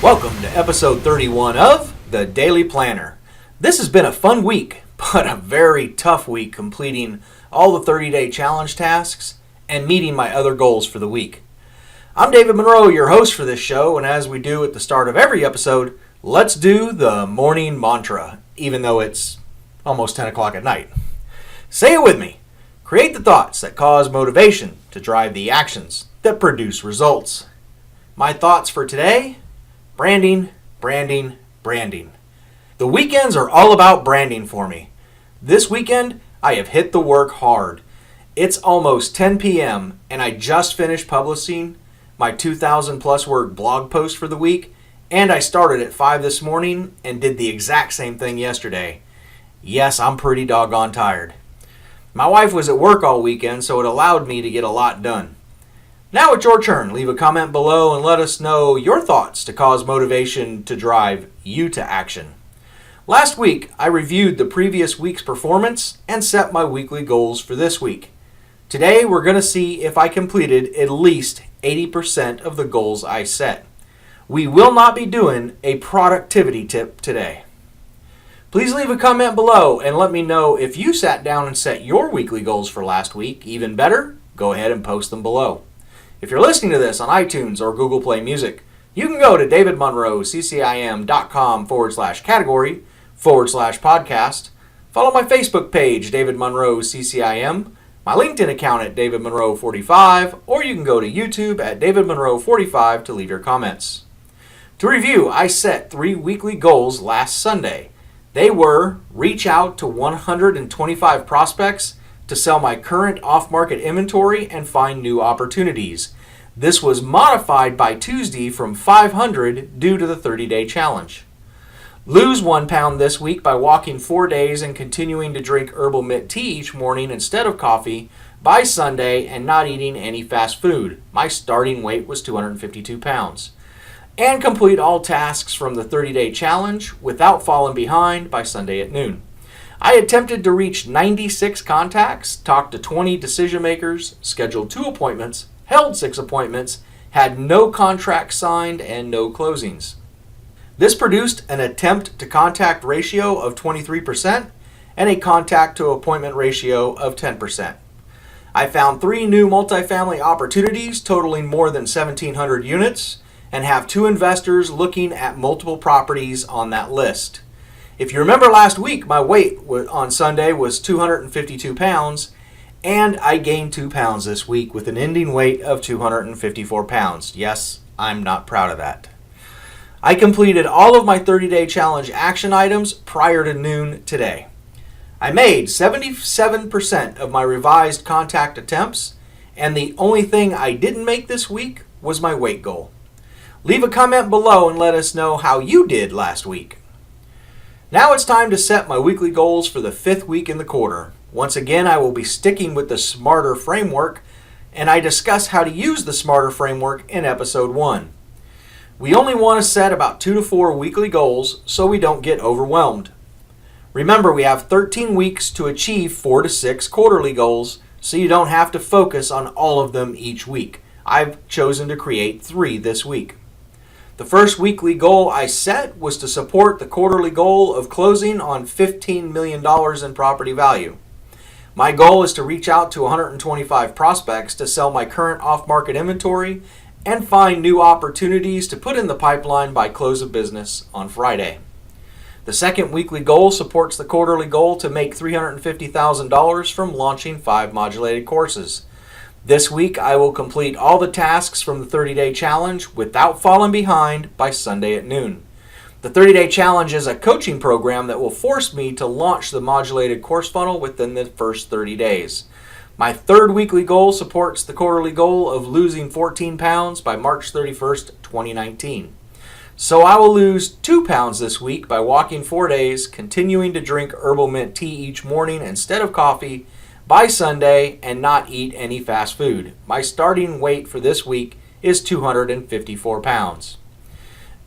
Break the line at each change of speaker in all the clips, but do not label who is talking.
Welcome to episode 31 of The Daily Planner. This has been a fun week, but a very tough week completing all the 30-day challenge tasks and meeting my other goals for the week. I'm David Monroe, your host for this show, and as we do at the start of every episode, let's do the morning mantra, even though it's almost 10 o'clock at night. Say it with me. Create the thoughts that cause motivation to drive the actions that produce results. My thoughts for today? Branding, branding, branding. The weekends are all about branding for me. This weekend, I have hit the work hard. It's almost 10 p.m. and I just finished publishing my 2,000 plus word blog post for the week, and I started at 5 this morning and did the exact same thing yesterday. Yes, I'm pretty doggone tired. My wife was at work all weekend, so it allowed me to get a lot done. Now it's your turn. Leave a comment below and let us know your thoughts to cause motivation to drive you to action. Last week, I reviewed the previous week's performance and set my weekly goals for this week. Today, we're going to see if I completed at least 80% of the goals I set. We will not be doing a productivity tip today. Please leave a comment below and let me know if you sat down and set your weekly goals for last week. Even better, go ahead and post them below. If you're listening to this on iTunes or Google Play Music, you can go to davidmonroe.com/category/podcast. Follow my Facebook page, David Monroe CCIM, my LinkedIn account at David Monroe 45, or you can go to YouTube at David Monroe 45 to leave your comments. To review, I set 3 weekly goals last Sunday. They were reach out to 125 prospects to sell my current off-market inventory and find new opportunities. This was modified by Tuesday from 500 due to the 30-day challenge. Lose 1 pound this week by walking 4 days and continuing to drink herbal mint tea each morning instead of coffee by Sunday and not eating any fast food. My starting weight was 252 pounds. And complete all tasks from the 30-day challenge without falling behind by Sunday at noon. I attempted to reach 96 contacts, talked to 20 decision makers, scheduled 2 appointments, held 6 appointments, had no contracts signed, and no closings. This produced an attempt to contact ratio of 23% and a contact to appointment ratio of 10%. I found 3 new multifamily opportunities totaling more than 1,700 units and have 2 investors looking at multiple properties on that list. If you remember last week, my weight on Sunday was 252 pounds, and I gained 2 pounds this week with an ending weight of 254 pounds. Yes, I'm not proud of that. I completed all of my 30-day challenge action items prior to noon today. I made 77% of my revised contact attempts, and the only thing I didn't make this week was my weight goal. Leave a comment below and let us know how you did last week. Now it's time to set my weekly goals for the 5th week in the quarter. Once again, I will be sticking with the SMARTER framework, and I discuss how to use the SMARTER framework in episode 1. We only want to set about 2 to 4 weekly goals so we don't get overwhelmed. Remember, we have 13 weeks to achieve 4 to 6 quarterly goals, so you don't have to focus on all of them each week. I've chosen to create 3 this week. The first weekly goal I set was to support the quarterly goal of closing on $15 million in property value. My goal is to reach out to 125 prospects to sell my current off-market inventory and find new opportunities to put in the pipeline by close of business on Friday. The second weekly goal supports the quarterly goal to make $350,000 from launching 5 modulated courses. This week, I will complete all the tasks from the 30-day challenge without falling behind by Sunday at noon. The 30-day challenge is a coaching program that will force me to launch the modulated course funnel within the first 30 days. My third weekly goal supports the quarterly goal of losing 14 pounds by March 31st, 2019. So I will lose 2 pounds this week by walking 4 days, continuing to drink herbal mint tea each morning instead of coffee, by Sunday, and not eat any fast food. My starting weight for this week is 254 pounds.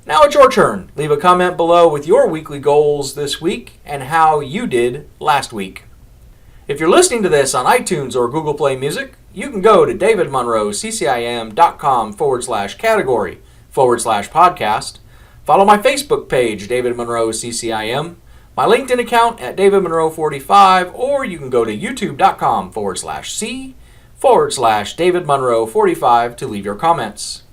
Now it's your turn. Leave a comment below with your weekly goals this week and how you did last week. If you're listening to this on iTunes or Google Play Music, you can go to davidmonroeccim.com/category/podcast. Follow my Facebook page, David Monroe CCIM, my LinkedIn account at David Monroe 45, or you can go to youtube.com/C/David Monroe 45 to leave your comments.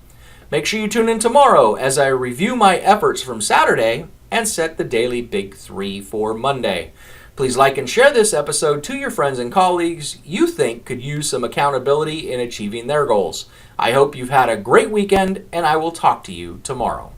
Make sure you tune in tomorrow as I review my efforts from Saturday and set the daily Big 3 for Monday. Please like and share this episode to your friends and colleagues you think could use some accountability in achieving their goals. I hope you've had a great weekend, and I will talk to you tomorrow.